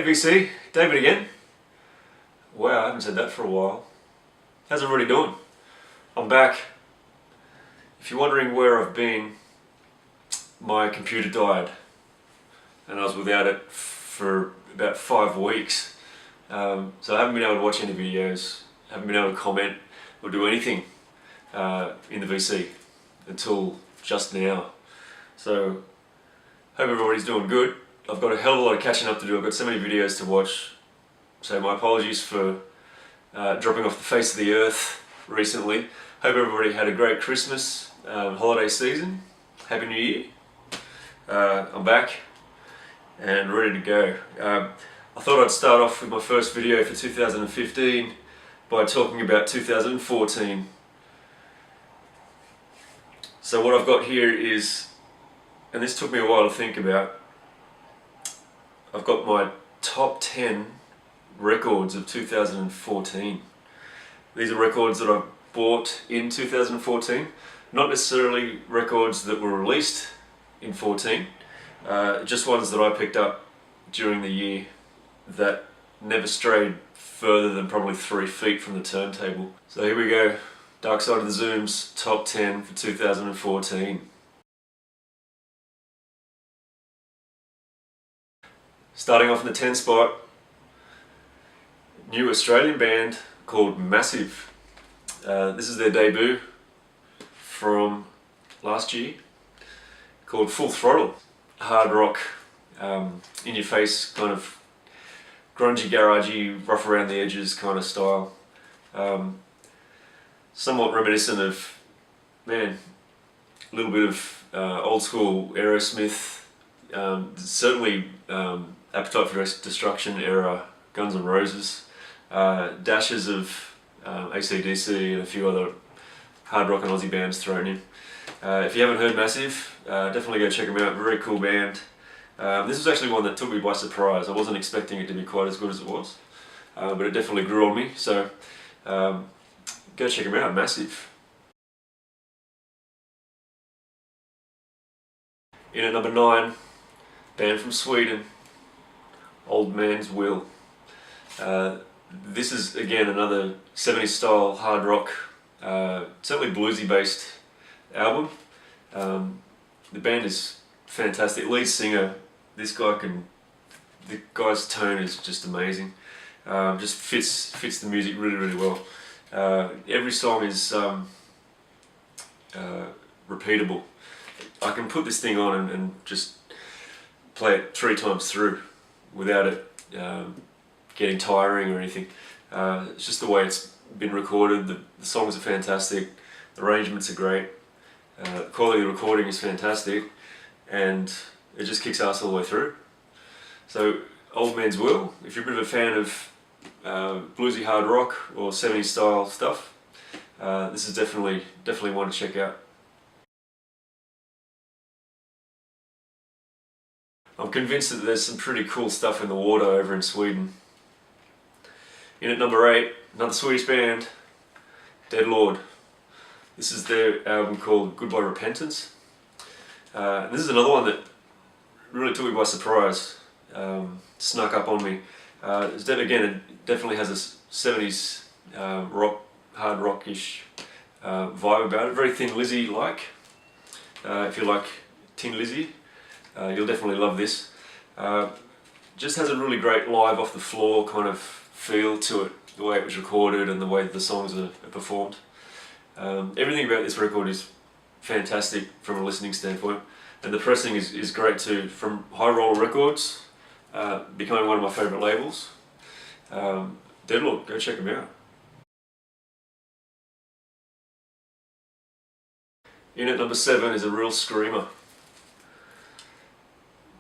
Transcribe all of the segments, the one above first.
Hey VC, David again. Wow, I haven't said that for a while. How's everybody doing? I'm back. If you're wondering where I've been, my computer died and I was without it for about 5 weeks. So I haven't been able to watch any videos, haven't been able to comment or do anything in the VC until just now. So hope everybody's doing good. I've got a hell of a lot of catching up to do. I've got so many videos to watch. So my apologies for dropping off the face of the earth recently. Hope everybody had a great Christmas, holiday season. Happy New Year. I'm back and ready to go. I thought I'd start off with my first video for 2015 by talking about 2014. So what I've got here is, and this took me a while to think about, I've got my top 10 records of 2014. These are records that I bought in 2014, not necessarily records that were released in 14, just ones that I picked up during the year that never strayed further than probably 3 feet from the turntable. So here we go, Dark Side of the Zoom's top 10 for 2014. Starting off in the 10 spot, new Australian band called Massive. This is their debut from last year, called Full Throttle. Hard rock, in your face, kind of grungy, garagey, rough around the edges kind of style. Somewhat reminiscent of, man, a little bit of old school Aerosmith, certainly Appetite for Destruction era Guns N' Roses, dashes of AC/DC and a few other hard rock and Aussie bands thrown in. If you haven't heard Massive, definitely go check them out. Very cool band. This was actually one that took me by surprise. I wasn't expecting it to be quite as good as it was, but it definitely grew on me. So go check them out. Massive. In at number 9, band from Sweden, Old Man's Will. This is again another 70s style hard rock, certainly bluesy based album. The band is fantastic. Lead singer, the guy's tone is just amazing. Just fits the music really well. Every song is repeatable. I can put this thing on and just play it 3 times through without it getting tiring or anything. It's just the way it's been recorded. The songs are fantastic, the arrangements are great, the quality of the recording is fantastic, and it just kicks ass all the way through. So Old Man's Will, if you're a bit of a fan of bluesy hard rock or 70s style stuff, this is definitely one to check out. I'm convinced that there's some pretty cool stuff in the water over in Sweden. In at number 8, another Swedish band, Dead Lord. This is their album called Goodbye Repentance. This is another one that really took me by surprise, snuck up on me. Again, it definitely has a 70s rock, hard rock-ish vibe about it. Very Thin Lizzy-like. If you like Tin Lizzy, you'll definitely love this. Just has a really great live off the floor kind of feel to it, the way it was recorded and the way the songs are performed. Everything about this record is fantastic from a listening standpoint, and the pressing is great too. From High Roller Records, becoming one of my favourite labels. Dead Lord, go check them out. In at number 7 is a real screamer.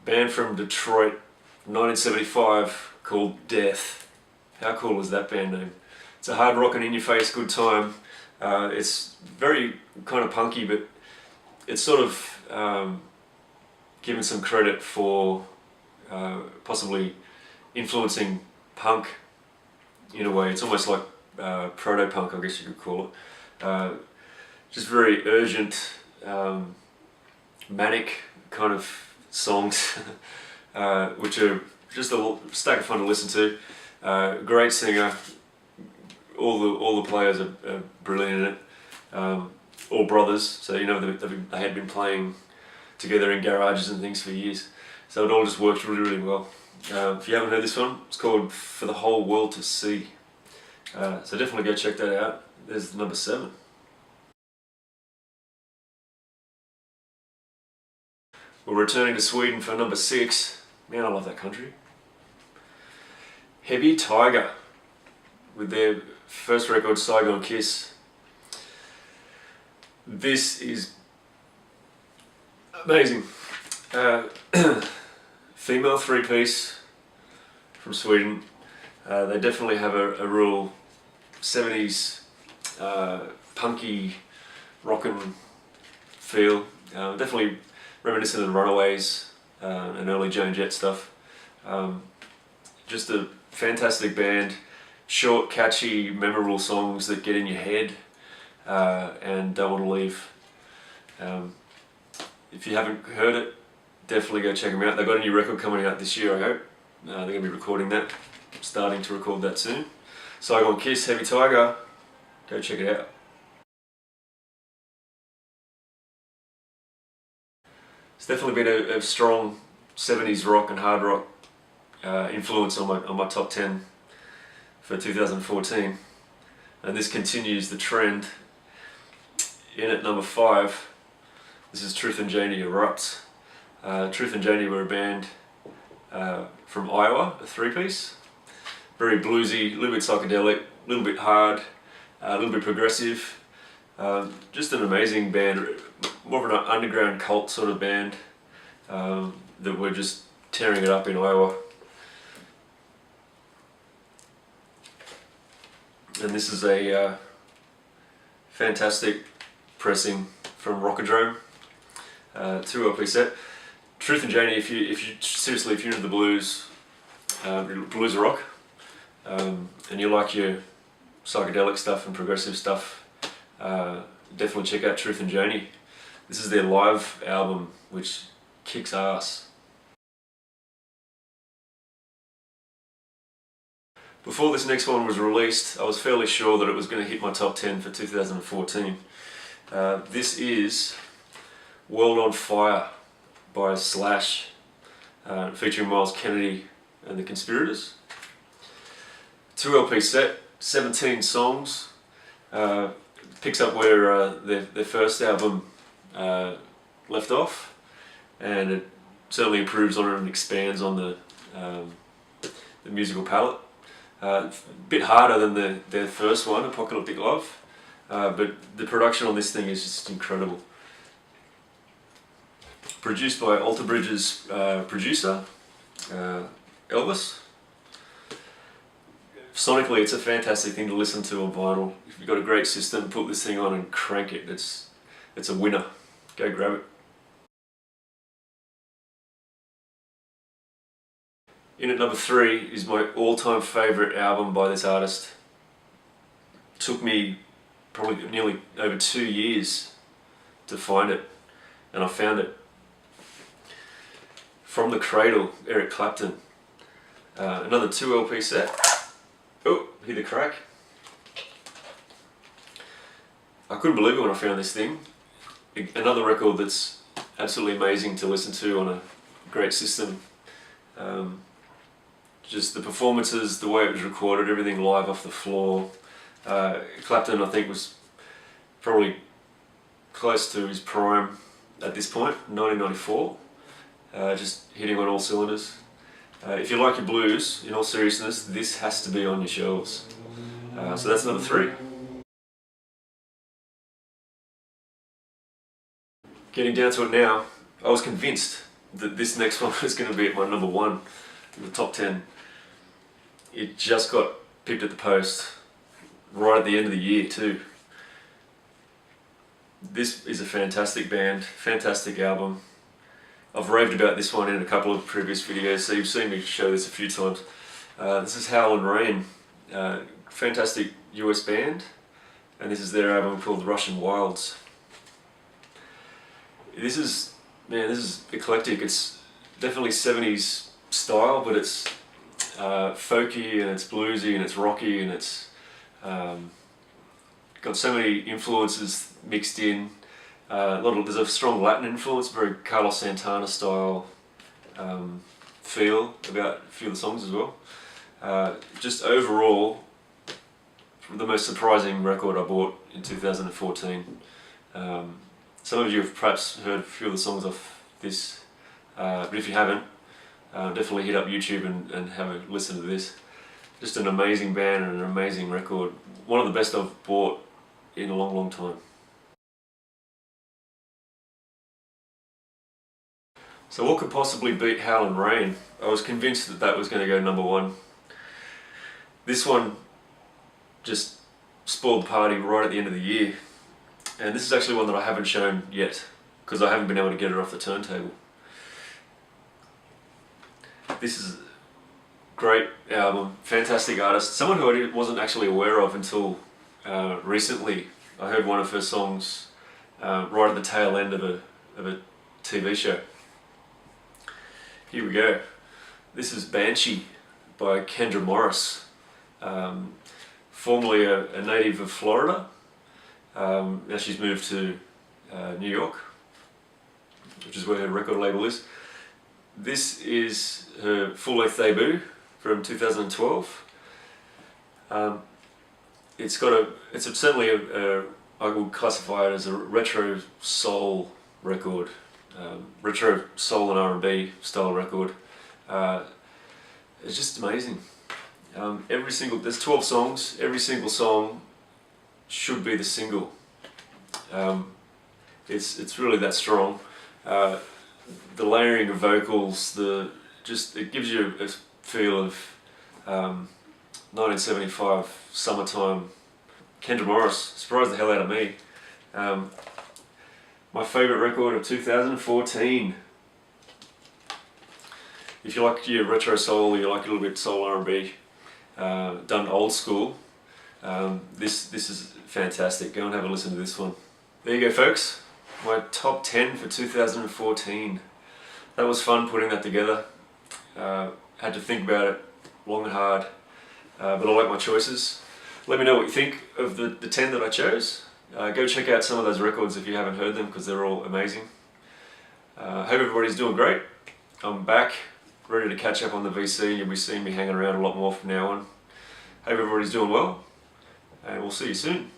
Band from Detroit, 1975, called Death. How cool is that band name? It's a hard rock and in-your-face good time. It's very kind of punky, but it's sort of given some credit for possibly influencing punk in a way. It's almost like proto-punk, I guess you could call it. Just very urgent, manic kind of songs, which are just a stack of fun to listen to. Great singer. All the players are brilliant in it. All brothers, so you know they had been playing together in garages and things for years. So it all just works really, really well. If you haven't heard this one, it's called For the Whole World to See. So definitely go check that out. There's number 7. We're returning to Sweden for number 6. Man, I love that country. Heavy Tiger, with their first record, Saigon Kiss. This is amazing. Female 3-piece from Sweden. They definitely have a real 70s punky rockin' feel. Definitely reminiscent of the Runaways and early Joan Jett stuff. Just a fantastic band. Short, catchy, memorable songs that get in your head and don't want to leave. If you haven't heard it, definitely go check them out. They've got a new record coming out this year, I hope. They're going to be recording that, starting to record that soon. Saigon Kiss, Heavy Tiger, go check it out. It's definitely been a strong 70s rock and hard rock influence on my top 10 for 2014, and this continues the trend. In at number 5, this is Truth and Janie Erupt. Truth and Janie were a band from Iowa, a 3-piece. Very bluesy, a little bit psychedelic, a little bit hard, a little bit progressive. Just an amazing band, more of an underground cult sort of band that were just tearing it up in Iowa. And this is a fantastic pressing from Rockadrome, 2 LP set. Truth and Janie, if you seriously, if you're into the blues, blues rock, and you like your psychedelic stuff and progressive stuff, definitely check out Truth and Janie. This is their live album, which kicks ass. Before this next one was released, I was fairly sure that it was going to hit my top 10 for 2014. This is World on Fire by Slash, featuring Miles Kennedy and the Conspirators. 2 LP set, 17 songs. Picks up where their first album left off, and it certainly improves on it and expands on the musical palette. A bit harder than their first one, Apocalyptic Love, but the production on this thing is just incredible. Produced by Alter Bridge's producer, Elvis. Sonically, it's a fantastic thing to listen to on vinyl. If you've got a great system, put this thing on and crank it. It's a winner. Go grab it. In at number 3 is my all-time favourite album by this artist. Took me probably nearly over 2 years to find it, and I found it. From the Cradle, Eric Clapton. Another 2 LP set. Oh, hear the crack. I couldn't believe it when I found this thing. Another record that's absolutely amazing to listen to on a great system. Just the performances, the way it was recorded, everything live off the floor. Clapton, I think, was probably close to his prime at this point, 1994. Just hitting on all cylinders. If you like your blues, in all seriousness, this has to be on your shelves. So that's number 3. Getting down to it now, I was convinced that this next one was going to be at my number 1 in the top 10. It just got pipped at the post, right at the end of the year too. This is a fantastic band, fantastic album. I've raved about this one in a couple of previous videos, so you've seen me show this a few times. This is Howl and Rain, fantastic US band, and this is their album called Russian Wilds. This is eclectic. It's definitely 70s style, but it's folky and it's bluesy and it's rocky and it's got so many influences mixed in. There's a strong Latin influence, very Carlos Santana style feel about a few of the songs as well. Just overall, the most surprising record I bought in 2014. Some of you have perhaps heard a few of the songs off this, but if you haven't, definitely hit up YouTube and have a listen to this. Just an amazing band and an amazing record. One of the best I've bought in a long, long time. So what could possibly beat Howlin' Rain? I was convinced that that was going to go #1. This one just spoiled the party right at the end of the year. And this is actually one that I haven't shown yet, because I haven't been able to get it off the turntable. This is a great album, fantastic artist, someone who I wasn't actually aware of until recently. I heard one of her songs right at the tail end of a TV show. Here we go. This is Banshee by Kendra Morris, formerly a native of Florida. Now she's moved to New York, which is where her record label is. This is her full-length debut from 2012. It's certainly I would classify it as a retro soul record, retro soul and R&B style record. It's just amazing. There's 12 songs. Every single song should be the single. It's really that strong. The layering of vocals, it gives you a feel of 1975 summertime. Kendra Morris surprised the hell out of me. My favourite record of 2014. If you like your retro soul, you like a little bit soul R&B, done old school, this is fantastic. Go and have a listen to this one. There you go, folks. My top 10 for 2014. That was fun putting that together. Had to think about it long and hard, but I like my choices. Let me know what you think of the 10 that I chose. Go check out some of those records if you haven't heard them, because they're all amazing. Hope everybody's doing great. I'm back, ready to catch up on the VC. You'll be seeing me hanging around a lot more from now on. Hope everybody's doing well, and we'll see you soon.